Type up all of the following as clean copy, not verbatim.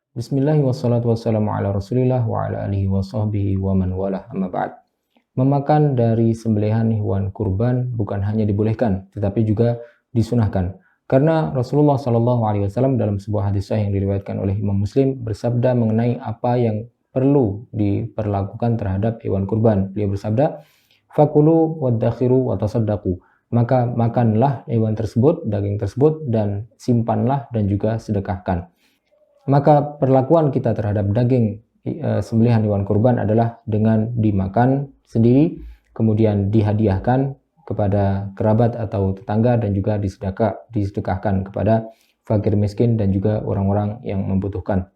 Bismillah wassalatu wassalamu ala Rasulillah wa ala alihi wa sahbihi wa man walah amma ba'd. Memakan dari sembelihan hewan kurban bukan hanya dibolehkan, tetapi juga disunahkan. Karena Rasulullah Shallallahu Alaihi Wasallam dalam sebuah hadis sahih yang diriwayatkan oleh Imam Muslim bersabda mengenai apa yang perlu diperlakukan terhadap hewan kurban. Beliau bersabda, "Fakulu waddakhiru watasaddaqu." Maka makanlah hewan tersebut, daging tersebut, dan simpanlah dan juga sedekahkan. Maka perlakuan kita terhadap daging sembelihan hewan kurban adalah dengan dimakan sendiri, kemudian dihadiahkan kepada kerabat atau tetangga, dan juga disedekahkan kepada fakir miskin dan juga orang-orang yang membutuhkan.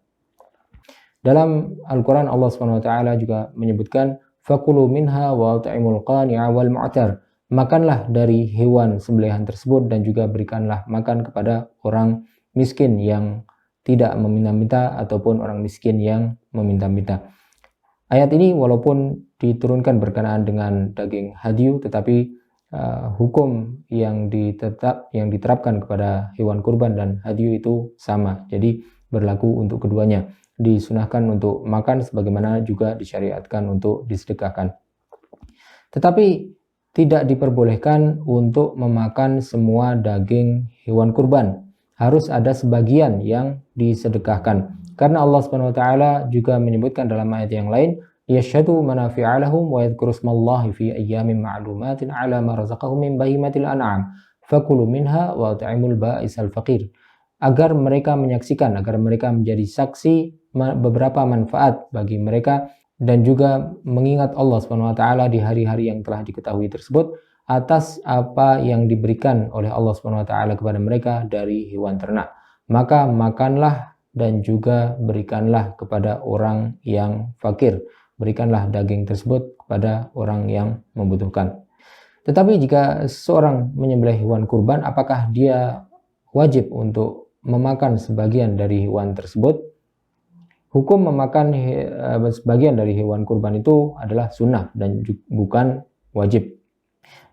Dalam Al-Quran Allah SWT juga menyebutkan, "Fakulu minha wa ta'imul qani'a wal mu'tar." Makanlah dari hewan sembelihan tersebut dan juga berikanlah makan kepada orang miskin yang tidak meminta-minta ataupun orang miskin yang meminta-minta. Ayat ini walaupun diturunkan berkenaan dengan daging hadyu, tetapi hukum yang diterapkan kepada hewan kurban dan hadyu itu sama. Jadi berlaku untuk keduanya. Disunahkan untuk makan sebagaimana juga disyariatkan untuk disedekahkan. Tetapi tidak diperbolehkan untuk memakan semua daging hewan kurban. Harus ada sebagian yang disedekahkan. Karena Allah Subhanahu wa taala juga menyebutkan dalam ayat yang lain, "Yashhadu manafi'a lahum wa yadhkuru ismallahi fi ayyamin ma'lumatin 'ala ma razaqahum min bahimatil an'am. Fakulu minha wa at'imul ba'isal faqir." Agar mereka menyaksikan, agar mereka menjadi saksi beberapa manfaat bagi mereka dan juga mengingat Allah Subhanahu wa taala di hari-hari yang telah diketahui tersebut atas apa yang diberikan oleh Allah Subhanahu wa taala kepada mereka dari hewan ternak. Maka makanlah dan juga berikanlah kepada orang yang fakir. Berikanlah daging tersebut kepada orang yang membutuhkan. Tetapi jika seorang menyembelih hewan kurban, apakah dia wajib untuk memakan sebagian dari hewan tersebut? Hukum memakan sebagian dari hewan kurban itu adalah sunnah dan bukan wajib.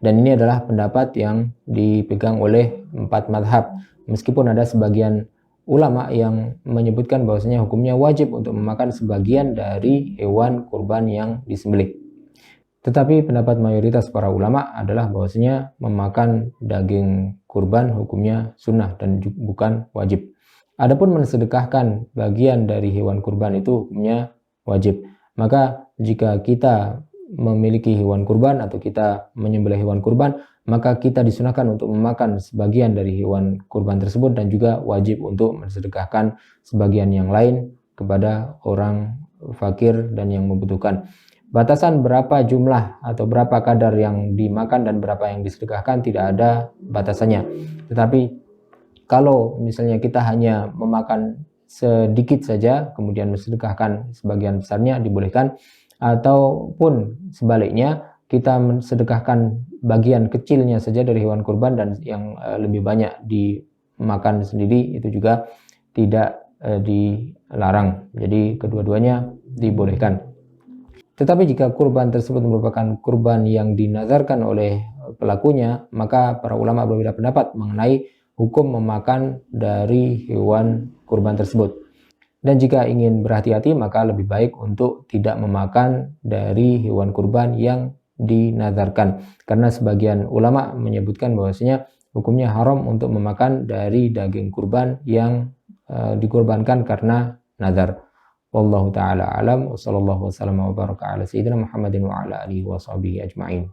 Dan ini adalah pendapat yang dipegang oleh 4 madhab. Meskipun ada sebagian ulama yang menyebutkan bahwasanya hukumnya wajib untuk memakan sebagian dari hewan kurban yang disembelih. Tetapi pendapat mayoritas para ulama adalah bahwasanya memakan daging kurban hukumnya sunnah dan bukan wajib. Adapun mensedekahkan bagian dari hewan kurban itu hukumnya wajib. Maka jika kita memiliki hewan kurban atau kita menyembelih hewan kurban, maka kita disunahkan untuk memakan sebagian dari hewan kurban tersebut dan juga wajib untuk mensedekahkan sebagian yang lain kepada orang fakir dan yang membutuhkan. Batasan berapa jumlah atau berapa kadar yang dimakan dan berapa yang disedekahkan tidak ada batasannya. Tetapi kalau misalnya kita hanya memakan sedikit saja kemudian mensedekahkan sebagian besarnya dibolehkan, ataupun sebaliknya kita mensedekahkan bagian kecilnya saja dari hewan kurban dan yang lebih banyak dimakan sendiri, itu juga tidak dilarang. Jadi kedua-duanya dibolehkan. Tetapi jika kurban tersebut merupakan kurban yang dinazarkan oleh pelakunya, maka para ulama berbeda pendapat mengenai hukum memakan dari hewan kurban tersebut. Dan jika ingin berhati-hati, maka lebih baik untuk tidak memakan dari hewan kurban yang dinazarkan. Karena sebagian ulama menyebutkan bahwasanya hukumnya haram untuk memakan dari daging kurban yang dikurbankan karena nazar. Wallahu ta'ala alam. Wassallallahu wasallam wa baraka ala sayyidina Muhammadin wa ala alihi wa sahbihi ajma'in.